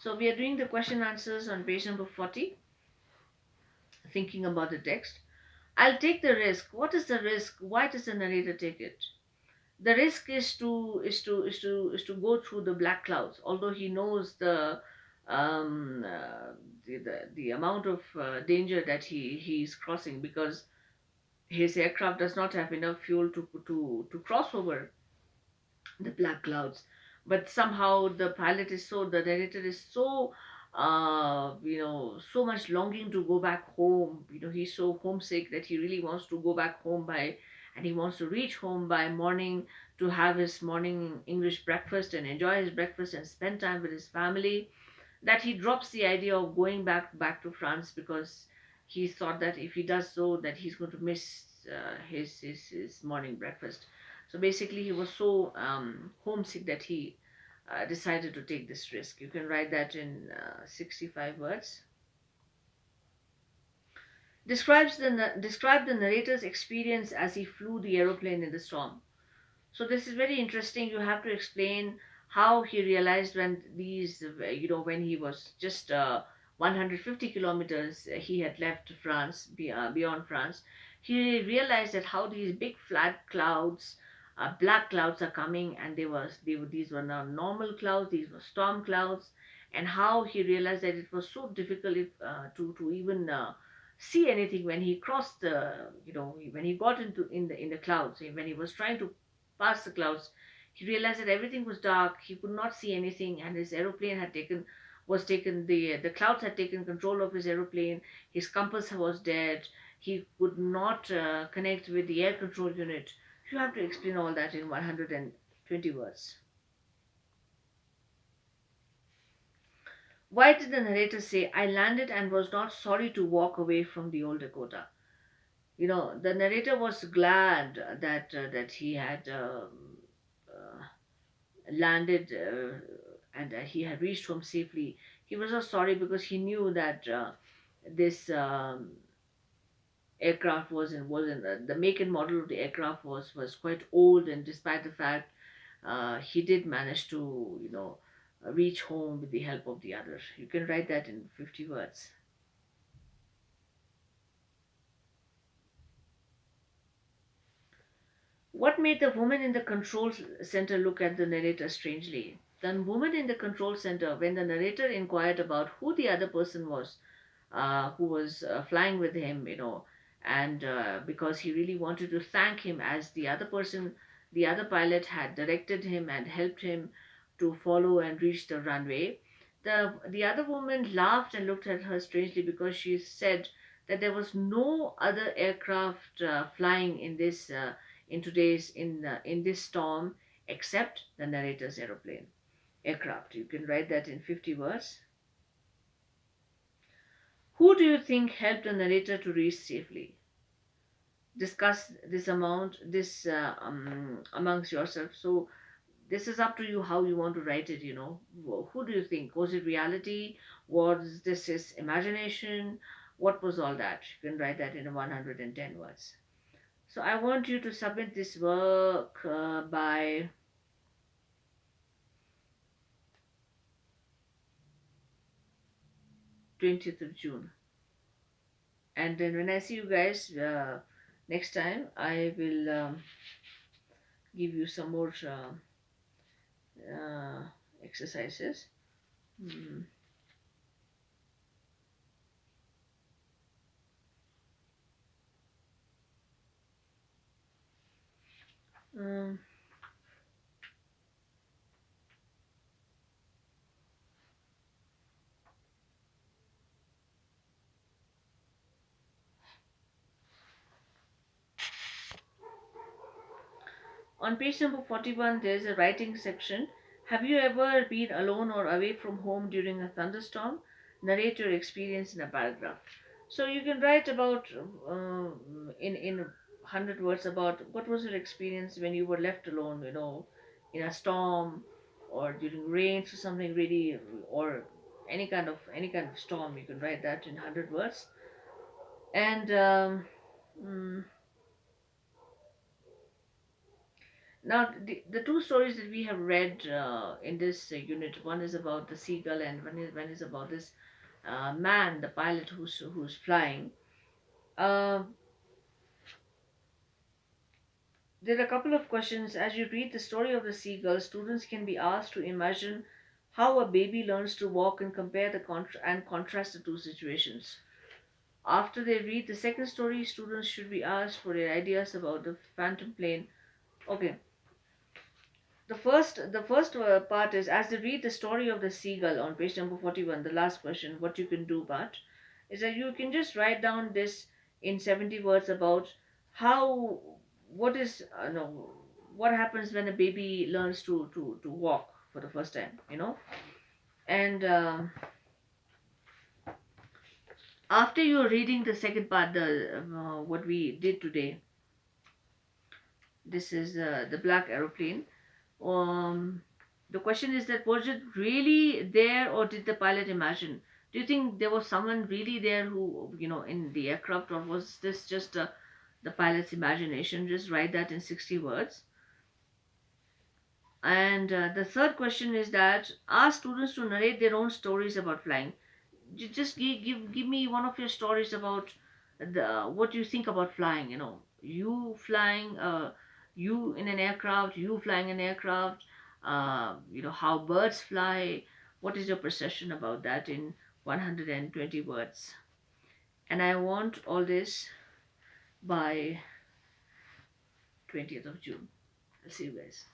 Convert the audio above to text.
So we are doing the question answers on page number 40, thinking about the text. I'll take the risk. What is the risk? Why does the narrator take it? The risk is to go through the black clouds, although he knows um, uh, the amount of danger that he's crossing, because his aircraft does not have enough fuel to cross over the black clouds. But somehow the narrator is so so much longing to go back home. He's so homesick that he really wants to go back home by, and he wants to reach home by morning to have his morning English breakfast and enjoy his breakfast and spend time with his family, that he drops the idea of going back to France, because he thought that if he does so, that he's going to miss his morning breakfast. So basically, he was so homesick that he decided to take this risk. You can write that in 65 words. Describe the narrator's experience as he flew the aeroplane in the storm. So this is very interesting. You have to explain how he realized when when he was just 150 kilometers, he had left France, beyond France. He realized that how these big flat clouds, black clouds are coming, and these were not normal clouds, these were storm clouds, and how he realized that it was so difficult to even see anything when he crossed when he got in the clouds, when he was trying to past the clouds. He realized that everything was dark. He could not see anything, and his aeroplane had taken was taken. The clouds had taken control of his aeroplane. His compass was dead. He could not connect with the air control unit. You have to explain all that in 120 words. Why did the narrator say, "I landed and was not sorry to walk away from the old Dakota"? The narrator was glad that he had uh, landed, and he had reached home safely. He was not sorry because he knew that this aircraft was in the make and model of the aircraft was quite old, and despite the fact he did manage to reach home with the help of the others. You can write that in 50 words. What made the woman in the control center look at the narrator strangely? The woman in the control center, when the narrator inquired about who the other person was, who was flying with him, and because he really wanted to thank him, as the other pilot had directed him and helped him to follow and reach the runway. The other woman laughed and looked at her strangely, because she said that there was no other aircraft flying in this storm except the narrator's aircraft. You can write that in 50 words. Who do you think helped the narrator to reach safely? Discuss this amongst yourself. So this is up to you how you want to write it. Who do you think? Was it reality? Was this his imagination? What was all that? You can write that in 110 words. So I want you to submit this work by 20th of June. And then when I see you guys next time, I will give you some more uh, exercises. Mm. Um, on page number 41, there is a writing section. Have you ever been alone or away from home during a thunderstorm? Narrate your experience in a paragraph. So you can write about in 100 words about what was your experience when you were left alone, in a storm, or during rains or something really, or any kind of storm. You can write that in 100 words. And mm, Now, the two stories that we have read in this unit, one is about the seagull, and one is about this man, the pilot who's flying. Uh, there are a couple of questions. As you read the story of the seagull, students can be asked to imagine how a baby learns to walk and compare and contrast the two situations. After they read the second story, students should be asked for their ideas about the phantom plane. Okay, the first part is, as they read the story of the seagull on page number 41, the last question, what you can do, but is that you can just write down this in 70 words about how what is no what happens when a baby learns to walk for the first time, and after you're reading the second part, the what we did today, this is the black aeroplane. um the question is that, was it really there, or did the pilot imagine? Do you think there was someone really there who, in the aircraft, or was this just the pilot's imagination? Just write that in 60 words. And the third question is that, ask students to narrate their own stories about flying. Just give me one of your stories about the what you think about flying. You flying, you in an aircraft, you flying an aircraft. How birds fly. What is your perception about that in 120 words? And I want all this by 20th of June. I'll see you guys.